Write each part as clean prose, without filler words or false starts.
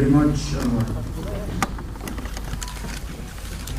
very much.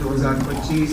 2025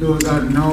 2009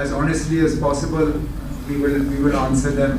as honestly as possible we will answer them.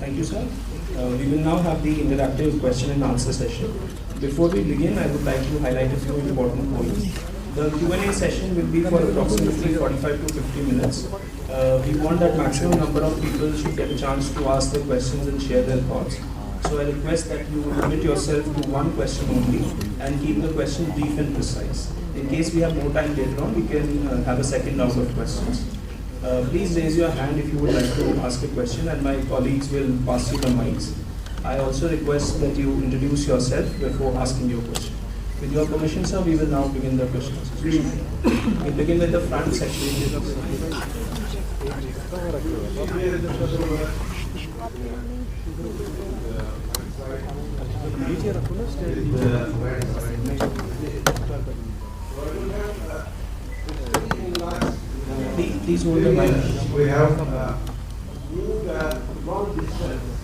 Thank you, sir. We will now have the interactive question and answer session. Before we begin, I would like to highlight a few important points. The Q&A session will be for approximately 45 to 50 minutes. We want that maximum number of people should get a chance to ask their questions and share their thoughts. So I request that you limit yourself to one question only and keep the question brief and precise. In case we have more time later on, we can have a second round of questions. Please raise your hand if you would like to ask a question and my colleagues will pass you the mics. I also request that you introduce yourself before asking your question. With your permission, sir, we will now begin the questions. We begin with the front section. Please hold the mic. We have moved long distance.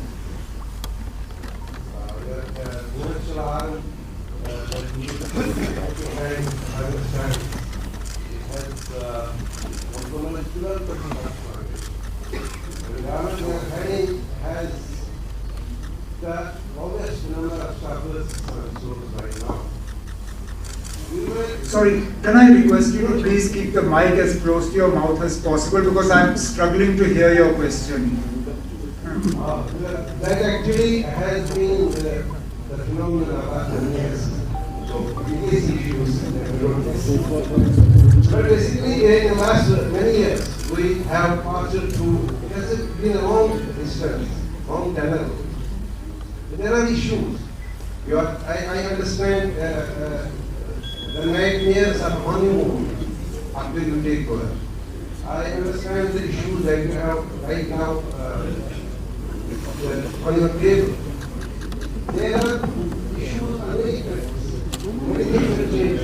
Has the longest number of travelers right now. Sorry, can I request you to please keep the mic as close to your mouth as possible because I'm struggling to hear your question. That actually has been the phenomenon of the years. So it is issues. But basically, in the last many years, we have passed through, it has been a long distance, long tunnel. There are issues. I understand the nightmares of honeymoon after you take over. I understand the issues that you have right now on your table. There are issues on many different things.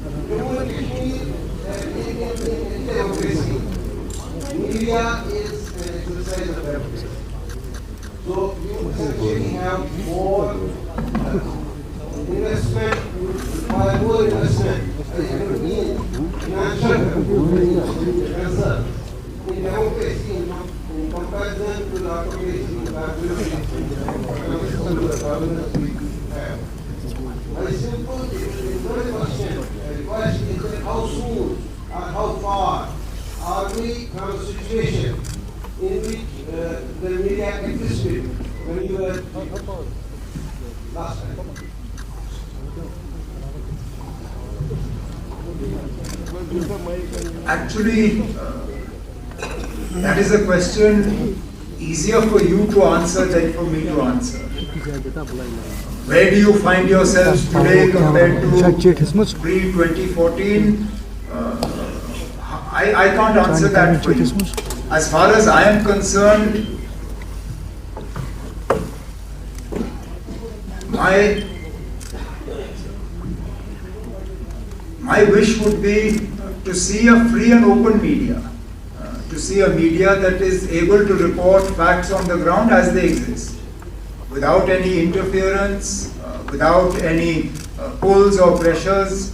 Jammu and Kashmir in democracy, media is an exercise of democracy. So you essentially have more investment, you require more investment financial concern in democracy in comparison to the autocracy that we have. My simple question is that how soon or how far are we from a situation in which the media existed when you were last time? Actually, that is a question easier for you to answer than for me to answer. Where do you find yourselves today compared to pre-2014? I can't answer that for you. As far as I am concerned, my wish would be to see a free and open media, to see a media that is able to report facts on the ground as they exist, without any interference, without any pulls or pressures,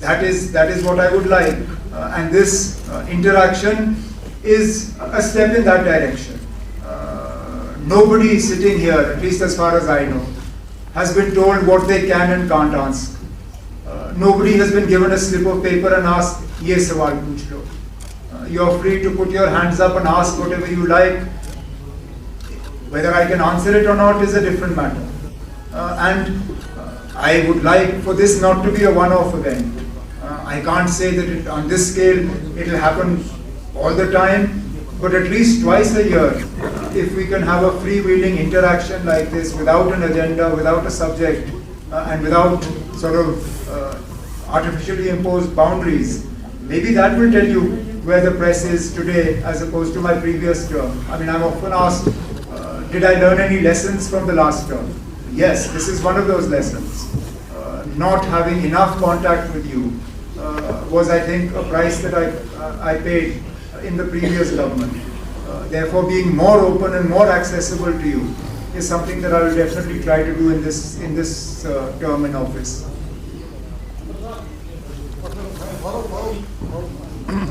That is what I would like, and this interaction is a step in that direction. Nobody sitting here, at least as far as I know, has been told what they can and can't ask. Nobody has been given a slip of paper and asked, ye sawal pooch lo. You're free to put your hands up and ask whatever you like. Whether I can answer it or not is a different matter. And I would like for this not to be a one-off event. I can't say that on this scale it will happen all the time, but at least twice a year, if we can have a freewheeling interaction like this without an agenda, without a subject, and without sort of artificially imposed boundaries, maybe that will tell you where the press is today as opposed to my previous term. I mean, I'm often asked, did I learn any lessons from the last term? Yes, this is one of those lessons. Not having enough contact with you was, I think, a price that I paid in the previous government. Therefore, being more open and more accessible to you is something that I will definitely try to do in this term in office.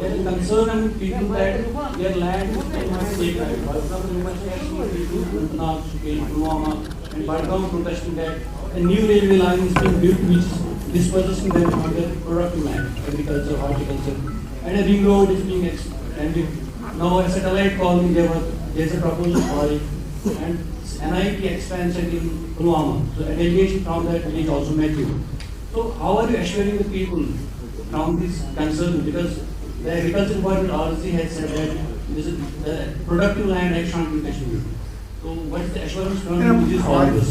There is concern among people that their land must take right. For example, you must have seen people in Pulwama and Badgaon protesting that a new railway line is being built which is dispossessing them on their productive land, agriculture, horticulture, and a ring road is being extended. Now a satellite colony, there is a proposal for it, and NIT expansion in Pulwama. So a delegation from that village also met you. So how are you assuring the people from this concern? Because the agriculture department RC has said that this is the productive land has shrunk in Kashmir. So what is the assurance from this farmers?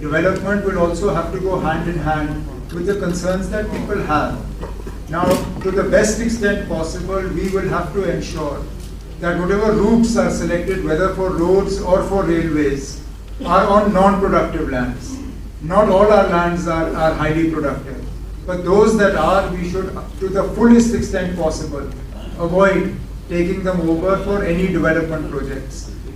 Development will also have to go hand in hand with the concerns that people have. Now, to the best extent possible, we will have to ensure that whatever routes are selected, whether for roads or for railways, are on non-productive lands. Not all our lands are highly productive, but those that are, we should, to the fullest extent possible, avoid taking them over for any development projects.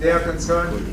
They are concerned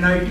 NIT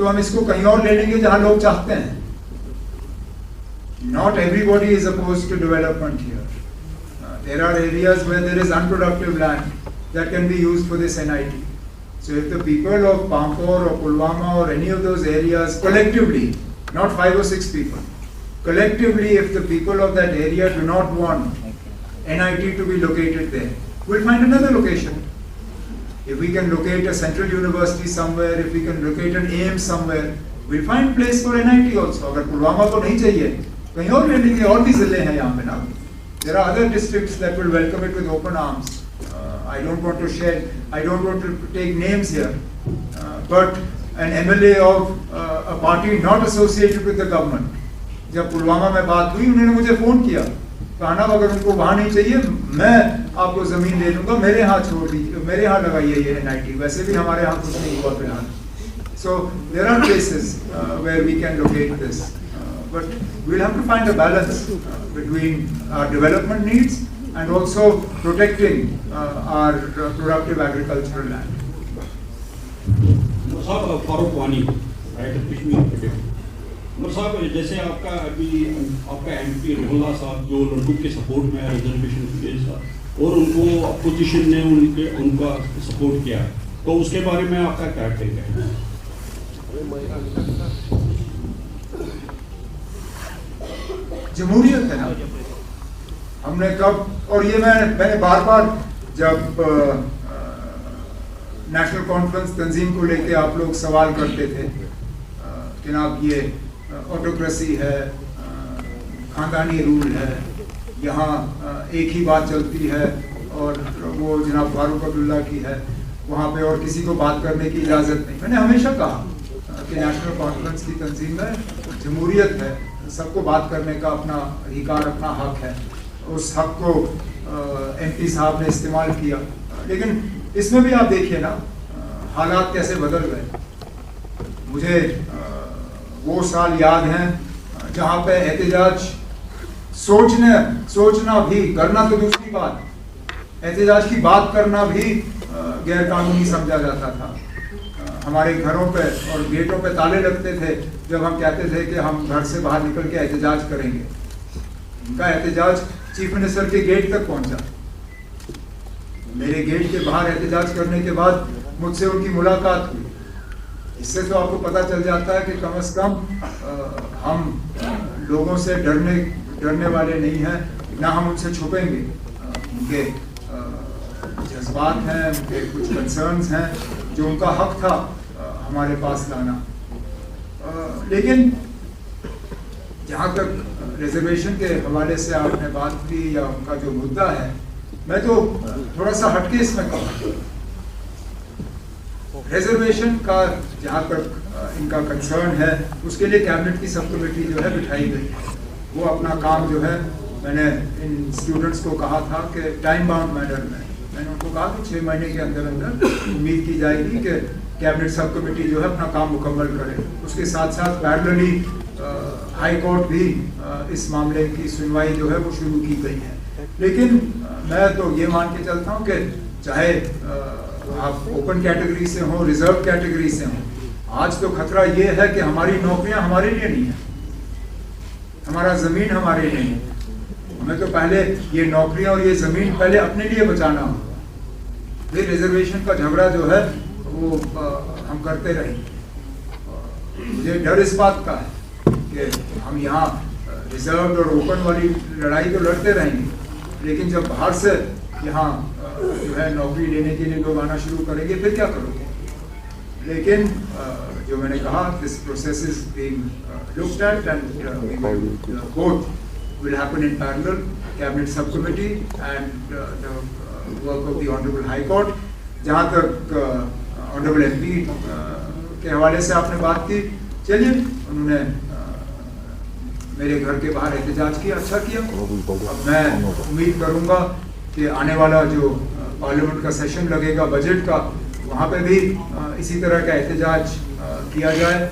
تو ہم اس کو کہیں اور لے لیں گے جہاں لوگ چاہتے ہیں. Not everybody is opposed to development here. There are areas where there is unproductive land that can be used for this NIT. So if the people of Pampore or Pulwama or any of those areas collectively, not 5 or 6 people, collectively if the people of that area do not want NIT to be located there, we'll find another location. If we can locate a central university somewhere, if we can locate an AIIMS somewhere, we'll find place for NIT also. اگر پلوامہ کو نہیں چاہیے کہیں اور لے لیں گے, اور بھی ضلع ہیں یہاں پہ نا. There are other districts that will welcome it with open arms. I don't want to take names here, but an MLA of a party not associated with the government, جب پلوامہ میں بات ہوئی انہوں نے مجھے فون کیا, کہنا اگر ان کو وہاں نہیں چاہیے میں آپ کو زمین دے دوں گا, میرے ہاں چھوڑ دیجیے, میرے ہاں لگائیے یہ NIT. ویسے بھی ہمارے ہاں کچھ نہیں ہوا فی الحال. So there are places where we can locate this, but we'll have to find a balance between our development needs and also protecting our productive agricultural land. صاحب فاروق وانی رائٹر کشمیر. عمر صاحب جیسے آپ کا ابھی آپ کا ایم پی رحم اللہ صاحب جو لڑکوں کے سپورٹ میں ریزرویشن کے ساتھ اور ان کو اپوزیشن نے ان کا سپورٹ کیا, تو اس کے بارے میں آپ کا کیا ٹیک ہے؟ جمہوریت ہے نا, ہم نے کب, اور یہ میں نے بار بار جب نیشنل کانفرنس تنظیم کو لے کے آپ لوگ سوال کرتے تھے جناب یہ آٹوکریسی ہے, خاندانی رول ہے, یہاں ایک ہی بات چلتی ہے اور وہ جناب فاروق عبداللہ کی ہے, وہاں پہ اور کسی کو بات کرنے کی اجازت نہیں. میں نے ہمیشہ کہا کہ نیشنل کانفرنس کی تنظیم ہے, جمہوریت ہے, سب کو بات کرنے کا اپنا ادھیکار, اپنا حق ہے. اس حق کو ایم پی صاحب نے استعمال کیا, لیکن اس میں بھی آپ دیکھیے نا حالات کیسے بدل گئے. مجھے وہ سال یاد ہیں جہاں پہ احتجاج سوچنا بھی, کرنا تو دوسری بات, احتجاج کی بات کرنا بھی غیر قانونی سمجھا جاتا تھا. ہمارے گھروں پہ اور گیٹوں پہ تالے لگتے تھے جب ہم کہتے تھے کہ ہم گھر سے باہر نکل کے احتجاج کریں گے. ان کا احتجاج چیف منسٹر کے گیٹ تک پہنچا. میرے گیٹ کے باہر احتجاج کرنے کے بعد مجھ سے ان کی ملاقات ہوئی. اس سے تو آپ کو پتہ چل جاتا ہے کہ کم از کم ہم لوگوں سے ڈرنے والے نہیں ہیں, نہ ہم ان سے چھپیں گے. ان کے جذبات ہیں, ان کے کچھ کنسرنز ہیں جو ان کا حق تھا ہمارے پاس لانا. لیکن جہاں تک ریزرویشن کے حوالے سے آپ نے بات کی یا ان کا جو مدعا ہے, میں تو تھوڑا سا ہٹ کے اس میں کہوں. ریزرویشن کا جہاں تک ان کا کنسرن ہے اس کے لیے کیبنٹ کی سب کمیٹی جو ہے بٹھائی گئی. وہ اپنا کام جو ہے, میں نے ان اسٹوڈنٹس کو کہا تھا کہ ٹائم باؤنڈ مینر میں نے ان کو کہا کہ 6 مہینے کے اندر امید کی جائے گی کہ کیبنٹ سب کمیٹی جو ہے اپنا کام مکمل کرے. اس کے ساتھ ساتھ پیرللی ہائی کورٹ بھی اس معاملے کی سنوائی جو ہے وہ شروع کی گئی ہے. لیکن میں تو یہ مان کے چلتا ہوں کہ چاہے آپ اوپن کیٹیگری سے ہوں, ریزرو کیٹیگری سے ہوں, آج تو خطرہ یہ ہے کہ ہماری نوکریاں ہمارے لیے نہیں ہیں, ہمارا زمین ہمارے لیے نہیں ہے. ہمیں تو پہلے یہ نوکریاں اور یہ زمین پہلے اپنے لیے بچانا ہوگا. یہ ریزرویشن کا جھگڑا جو ہے وہ ہم کرتے رہیں. مجھے ڈر اس بات کا ہے کہ ہم یہاں ریزروڈ اور اوپن والی لڑائی تو لڑتے رہیں گے, لیکن جب باہر سے یہاں جو ہے نوکری لینے کے لیے لوگ آنا شروع کریں گے پھر کیا کرو گے. لیکن جو میں نے کہا, this process is being locked at and both will happen in parallel, cabinet subcommittee and the work of the honorable high court. جہاں تک honorable MP کے حوالے سے آپ نے بات کی, چلیے انہوں نے میرے گھر کے باہر احتجاج کیا, اچھا کیا. اب میں امید کروں گا کہ آنے والا جو پارلیمنٹ کا سیشن لگے گا بجٹ کا, وہاں پہ بھی اسی طرح کا احتجاج کیا جائے,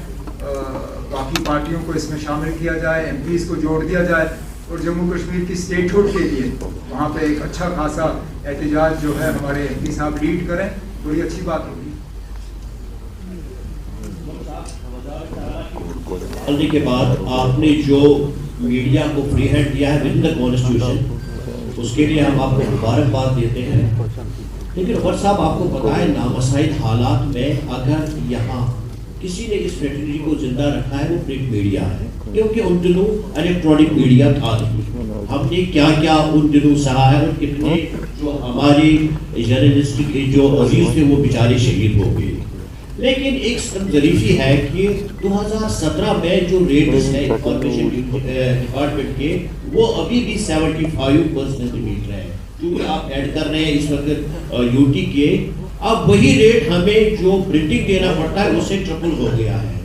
باقی پارٹیوں کو اس میں شامل کیا جائے, ایم پیز کو جوڑ دیا جائے, اور جموں کشمیر کی اسٹیٹ ہوڈ کے لیے وہاں پہ ایک اچھا خاصا احتجاج جو ہے ہمارے ایم پی صاحب لیڈ کریں, بڑی اچھی بات ہوگی. ڈالنے کے بعد آپ نے جو میڈیا کو فری ہینڈ دیا ہے ود دا کانسٹیٹیوشن، اس کے لیے ہم آپ کو مبارکباد دیتے ہیں. لیکن عمر صاحب آپ کو پتہ ہے نامساعد حالات میں اگر یہاں کسی نے اس فریٹرنیٹی کو زندہ رکھا ہے وہ پرنٹ میڈیا ہے، کیونکہ ان دنوں الیکٹرانک میڈیا تھا نہیں. ہم نے کیا کیا ان دنوں سہا ہے، اور کتنے جو ہماری جرنلسٹ کے جو عزیز تھے وہ بیچارے شہید ہو گئے. لیکن ایک ظریفی ہے کہ 2017 میں جو ریٹس ہے انفارمیشن ڈپارٹمنٹ کے وہ ابھی بھی 75% میٹ رہے ہیں. کیونکہ آپ ایڈ کر رہے ہیں اس وقت یو ٹی کے، اب وہی ریٹ ہمیں جو پرنٹنگ دینا پڑتا ہے اس سے ٹرپل ہو گیا ہے.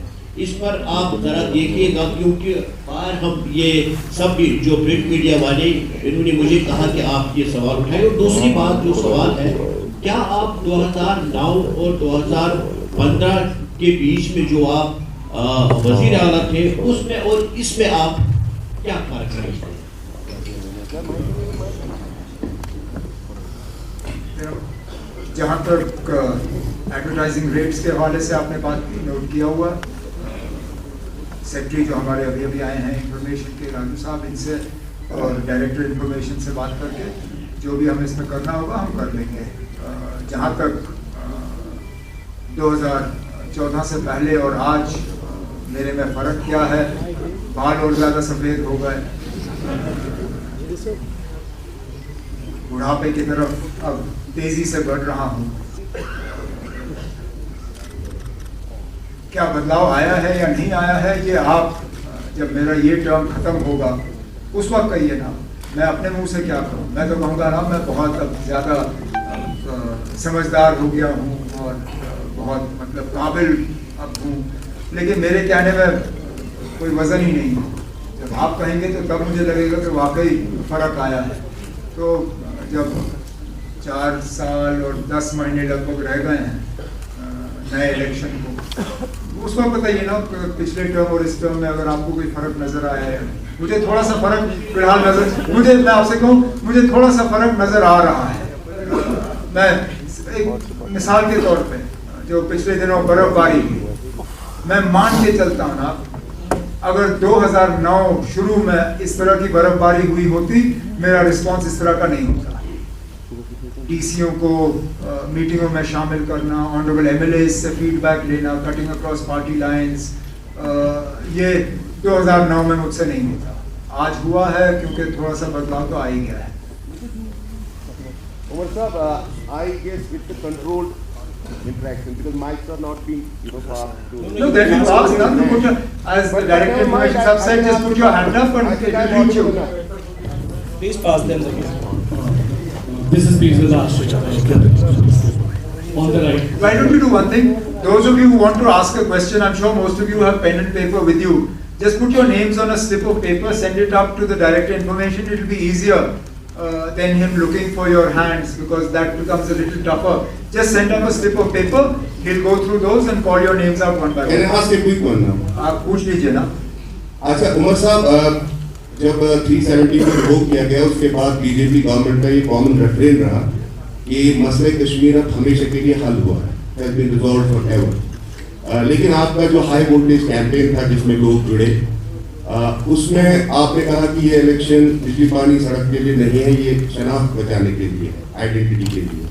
اس پر آپ ذرا دیکھیے گا، کیونکہ باہر ہم یہ سب بھی جو پرنٹ میڈیا والے انہوں نے مجھے کہا کہ آپ یہ سوال اٹھائے. اور دوسری بات جو سوال ہے، کیا آپ 2009 اور 2015 کے بیچ میں جو آپ وزیر اعلیٰ تھے اس میں اور اس میں آپ کیا فرق ہے؟ جہاں تک ایڈورٹائزنگ ریٹس کے حوالے سے آپ نے بات کی، نوٹ کیا ہوا، سیکرٹری جو ہمارے ابھی ابھی آئے ہیں انفارمیشن کے راجو صاحب، ان سے اور ڈائریکٹر انفارمیشن سے بات کر کے جو بھی ہمیں اس میں کرنا ہوگا ہم کر لیں گے. جہاں تک 2014 سے پہلے اور آج میرے میں فرق کیا ہے، بال اور زیادہ سفید ہو گئے، بڑھاپے کی طرف اب تیزی سے بڑھ رہا ہوں. کیا بدلاؤ آیا ہے یا نہیں آیا ہے یہ آپ جب میرا یہ ٹرم ختم ہوگا اس وقت کہیے نا. میں اپنے منہ سے کیا کہوں؟ میں تو کہوں گا نا میں بہت اب زیادہ سمجھدار ہو گیا ہوں اور بہت مطلب قابل اب ہوں، لیکن میرے کہنے میں کوئی وزن ہی نہیں ہے. جب آپ کہیں گے تو تب مجھے لگے گا کہ واقعی فرق آیا ہے. تو جب 4 سال اور 10 مہینے لگ بھگ رہ گئے ہیں نئے الیکشن کو، اس وقت بتائیے نا پچھلے ٹرم اور اس ٹرم میں اگر آپ کو کوئی فرق نظر آیا ہے. مجھے تھوڑا سا فرق فی الحال نظر، میں آپ سے کہوں مجھے تھوڑا سا فرق نظر آ رہا ہے. میں ایک مثال کے طور پہ جو پچھلے دنوں برف باری ہوئی، میں مان کے چلتا ہوں نا اگر 2009 شروع میں اس طرح کی برف باری ہوئی ہوتی میرا رسپانس اس طرح کا نہیں ہوتا. ڈی سیوں کو میٹنگوں میں شامل کرنا، آنریبل ایم ایل ایز سے فیڈ بیک لینا، کٹنگ اکراس پارٹی لائنز، یہ 2009 میں مجھ سے نہیں ہوتا. آج ہوا ہے کیونکہ تھوڑا سا بدلاؤ تو آ ہی گیا ہے. Umar sahab, I guess with the controlled interaction because mics are not being passed to. No, then you ask them to put your, as the director information sub said, just put your hand up and it will reach you. Please pass them the mic. This is Peter Last on the right. Why don't you do one thing? Those of you who want to ask a question, I'm sure most of you have pen and paper with you. Just put your names on a slip of paper, send it up to the director information. It will be easier than him looking for your hands because that becomes a little tougher. Just send up a slip of paper. He'll go through those and call your names out one by one. Can I ask a quick one now? آپ پوچھ لیجیے نا. اچھا عمر صاحب، جب 370 کو روک کیا گیا اس کے بعد بی جے پی گورنمنٹ کا یہ کامن ریفرین رہا کہ مسئلہ کشمیر اب ہمیشہ کے لیے حل ہوا ہے، has been resolved forever. لیکن آپ کا جو ہائی وولٹیج کیمپین تھا جس میں لوگ جڑے، اس میں آپ نے کہا کہ یہ الیکشن بجلی پانی سڑک کے لیے نہیں ہے، یہ شناخت بچانے کے لیے، آئیڈینٹی کے لیے.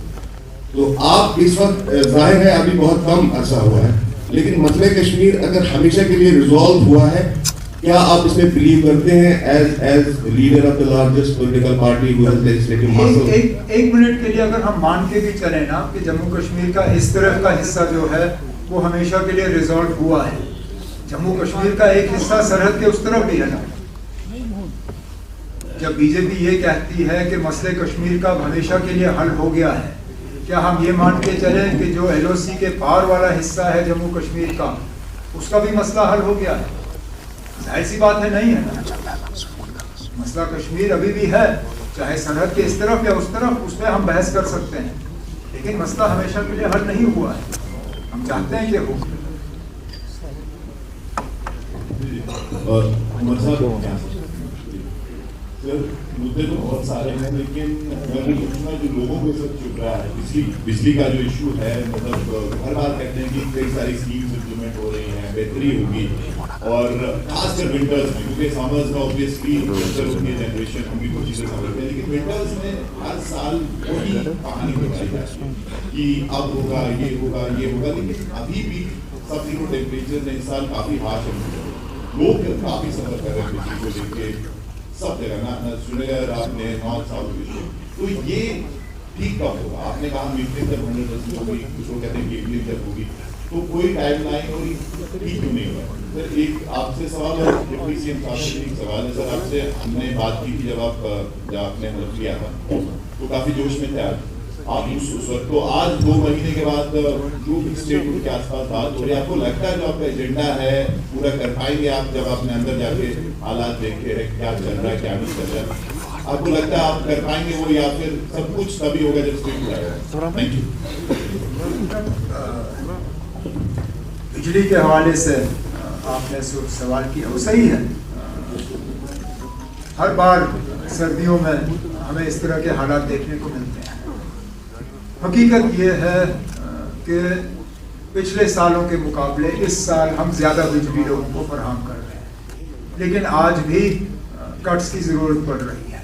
تو آپ اس وقت ظاہر ہے ابھی بہت کم عرصہ ہوا ہے، لیکن مسئلہ کشمیر اگر ہمیشہ کے لیے ریزالو ہوا ہے، کیا آپ اس میں بلیو کرتے ہیں as leader of the largest political party who has legislative muscle؟ ایک منٹ کے لیے اگر ہم مان کے بھی چلیں نا کہ جموں کشمیر کا اس طرف کا حصہ جو ہے وہ ہمیشہ کے لیے ریزالو ہوا ہے. جموں کشمیر کا ایک حصہ سرحد کے اس طرف بھی ہے نا. جب بی جے پی یہ کہتی ہے کہ مسئلہ کشمیر کا ہمیشہ کے لیے حل ہو گیا ہے، کیا ہم یہ مان کے چلیں کہ جو ایل او سی کے پار والا حصہ ہے جموں کشمیر کا اس کا بھی مسئلہ حل ہو گیا ہے؟ ظاہر سی بات ہے نہیں ہے نا. مسئلہ کشمیر ابھی بھی ہے، چاہے سرحد کے اس طرف یا اس طرف، اس پہ ہم بحث کر سکتے ہیں، لیکن مسئلہ ہمیشہ کے لیے حل نہیں ہوا ہے. ہم چاہتے ہیں کہ ہو. اور عمر صاحب سر مدعے تو بہت سارے ہیں لیکن میں نے پوچھنا جو لوگوں کے ساتھ چل رہا ہے بجلی کا جو ایشو ہے مطلب ہر بار کہتے ہیں کہ کئی ساری اسکیمز امپلیمنٹ ہو رہی ہیں بہتری ہوگی اور خاص کر ونٹرز میں کیونکہ سامرز میں اوبیسلی بہتر ہوتی ہے جنریشن ہم بھی کچھ چیزیں سمجھتے ہیں لیکن ونٹرز میں ہر سال وہی کہانی بتائی جاتی ہے کہ اب ہوگا یہ ہوگا لیکن ابھی بھی سب دنوں ٹیمپریچر نے اس سال کافی ہارش ہے لوگ کافی سفر کر رہے ہیں بجلی کو لے کے سب جگہ نہ سنے گا آپ نے نارتھ ساؤتھ ایشو تو یہ ٹھیک کب ہوگا آپ نے کہا میٹنگ جب 100% ہوگی کچھ لوگ کہتے ہیں کیبلنگ جب ہوگی تو کوئی ٹائم لائن اور ٹھیک کیوں نہیں ہوا سر ایک آپ سے سوال ہے ڈپٹی سی ایم صاحب سے ایک سوال ہے سر آپ سے ہم نے بات کی تھی جب آپ نے مطلب کیا تھا تو کافی جوش میں تھے آپ اس وقت تو آج 2 مہینے کے بعد جو بھی اسٹیٹ کے آس پاس بات ہو رہی ہے آپ کو لگتا ہے جو آپ کا ایجنڈا ہے پورا کر پائیں گے آپ جب آپ نے اندر جا کے حالات دیکھے ہیں کیا چل رہا ہے کیا نہیں چل رہا ہے آپ کو لگتا ہے آپ کر پائیں گے وہ یا پھر سب کچھ تبھی ہوگا جب اسٹیٹ جائے گا تھینک یو بجلی کے حوالے سے آپ نے سوال کیا وہ صحیح ہے ہر بار سردیوں میں ہمیں اس طرح کے حالات دیکھنے کو ملتے ہیں حقیقت یہ ہے کہ پچھلے سالوں کے مقابلے اس سال ہم زیادہ بجلی لوگوں کو فراہم کر رہے ہیں لیکن آج بھی کٹس کی ضرورت پڑ رہی ہے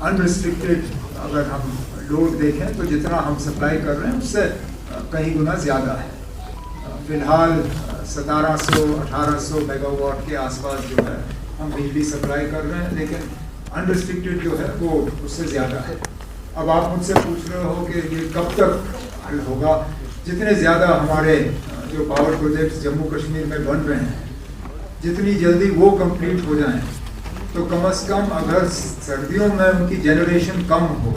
انریسٹرکٹیڈ اگر ہم لوڈ دیکھیں تو جتنا ہم سپلائی کر رہے ہیں اس سے کہیں گنا زیادہ ہے فی الحال 1700-1800 میگا واٹ کے آس پاس جو ہے ہم بجلی سپلائی کر رہے ہیں لیکن انریسٹرکٹیڈ جو ہے وہ اس سے زیادہ ہے اب آپ مجھ سے پوچھ رہے ہو کہ یہ کب تک حل ہوگا جتنے زیادہ ہمارے جو پاور پروجیکٹس جموں کشمیر میں بن رہے ہیں جتنی جلدی وہ کمپلیٹ ہو جائیں تو کم از کم اگر سردیوں میں ان کی جنریشن کم ہو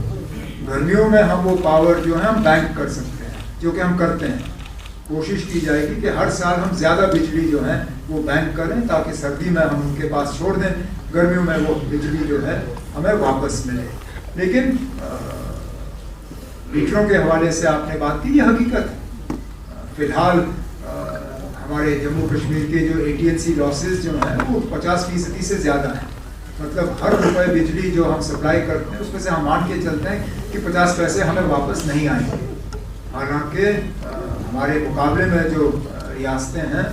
گرمیوں میں ہم وہ پاور جو ہے ہم بینک کر سکتے ہیں جو کہ ہم کرتے ہیں کوشش کی جائے گی کہ ہر سال ہم زیادہ بجلی جو ہے وہ بینک کریں تاکہ سردی میں ہم ان کے پاس چھوڑ دیں گرمیوں میں وہ بجلی جو ہے ہمیں واپس ملے لیکن میٹروں کے حوالے سے آپ نے بات کی یہ حقیقت ہے فی الحال ہمارے جموں کشمیر کے جو AT&C لاسز جو ہیں وہ 50% سے زیادہ ہیں مطلب ہر روپے بجلی جو ہم سپلائی کرتے ہیں اس میں سے ہم مان کے چلتے ہیں کہ 50 پیسے ہمیں واپس نہیں آئیں گے حالانکہ ہمارے مقابلے میں جو ریاستیں ہیں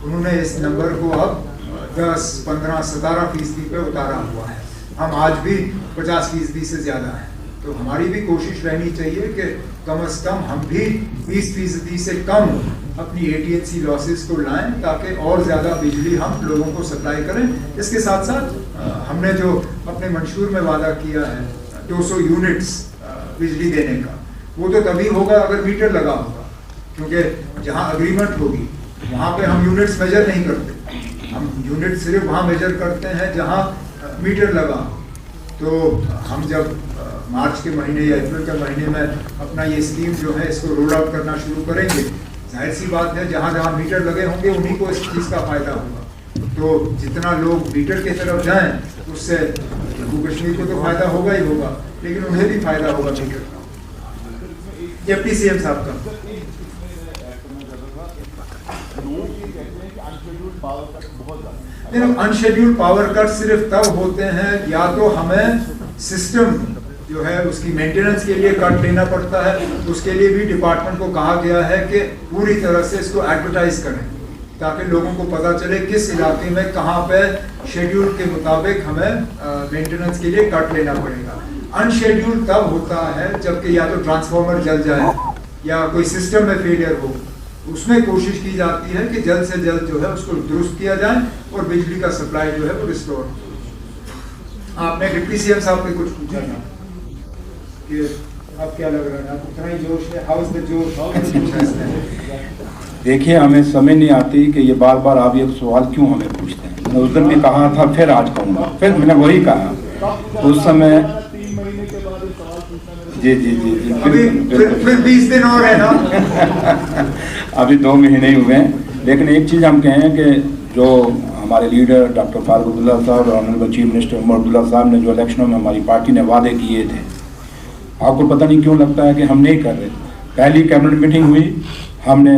انہوں نے اس نمبر کو اب 10, 15, 17% پہ اتارا ہوا ہے ہم آج بھی 50% سے زیادہ ہیں تو ہماری بھی کوشش رہنی چاہیے کہ کم از کم ہم بھی 20% سے کم اپنی AT&C لاسز کو لائیں تاکہ اور زیادہ بجلی ہم لوگوں کو سپلائی کریں اس کے ساتھ ساتھ ہم نے جو اپنے منشور میں وعدہ کیا ہے 200 یونٹس بجلی دینے کا وہ تو تبھی ہوگا اگر میٹر لگا ہوگا کیونکہ جہاں اگریمنٹ ہوگی وہاں پہ ہم یونٹس میجر نہیں کرتے ہم یونٹ صرف وہاں میجر کرتے ہیں جہاں میٹر لگا تو ہم جب مارچ کے مہینے یا اپریل کے مہینے میں اپنا یہ اسکیم جو ہے اس کو رول آؤٹ کرنا شروع کریں گے ظاہر سی بات ہے جہاں جہاں میٹر لگے ہوں گے انہیں کو اس چیز کا فائدہ ہوگا تو جتنا لوگ میٹر کی طرف جائیں اس سے جموں کشمیر کو تو فائدہ ہوگا ہی ہوگا لیکن انہیں بھی فائدہ ہوگا میٹر کا ڈپٹی سی ایم صاحب کا انشیڈیولڈ پاور کٹ صرف تب ہوتے ہیں یا تو ہمیں سسٹم جو ہے اس کی مینٹیننس کے لیے کٹ لینا پڑتا ہے اس کے لیے بھی ڈپارٹمنٹ کو کہا گیا ہے کہ پوری طرح سے اس کو ایڈورٹائز کریں تاکہ لوگوں کو پتہ چلے کس علاقے میں کہاں پہ شیڈیول کے مطابق ہمیں مینٹیننس کے لیے کٹ لینا پڑے گا انشیڈیول تب ہوتا ہے جبکہ یا تو ٹرانسفارمر جل جائے یا کوئی سسٹم میں فیلئر ہو اس میں کوشش کی جاتی ہے کہ جلد سے جلد جو ہے اس کو درست کیا جائے اور بجلی کا سپلائی جو ہے وہ ریسٹور ہو آپ نے ڈپٹی سی ایم صاحب سے کچھ پوچھا تھا کہ اب کیا لگ رہا ہے آپ اتنا ہی جوش ہے ہاؤس میں جوش دیکھیے ہمیں سمجھ نہیں آتی کہ یہ بار بار آپ یہ سوال کیوں ہمیں پوچھتے ہیں میں اس دن بھی کہا تھا پھر آج کہوں گا پھر میں نے وہی کہا اس سمے جی جی جی جی پھر 20 دن اور ہے نا ابھی 2 مہینے ہی ہوئے ہیں لیکن ایک چیز ہم کہیں کہ جو ہمارے لیڈر ڈاکٹر فاروق عبداللہ صاحب اور honourable chief minister Omar Abdullah صاحب نے جو الیکشنوں میں ہماری پارٹی نے وعدے کیے تھے آپ کو پتہ نہیں کیوں لگتا ہے کہ ہم نہیں کر رہے پہلی کیبنٹ میٹنگ ہوئی ہم نے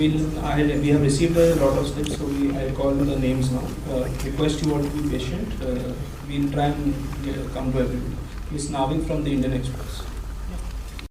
We have received a lot of slips, so I'll call the names now. Request you all to be patient. We'll try and come to everybody. Ms. Navin from the Indian Express.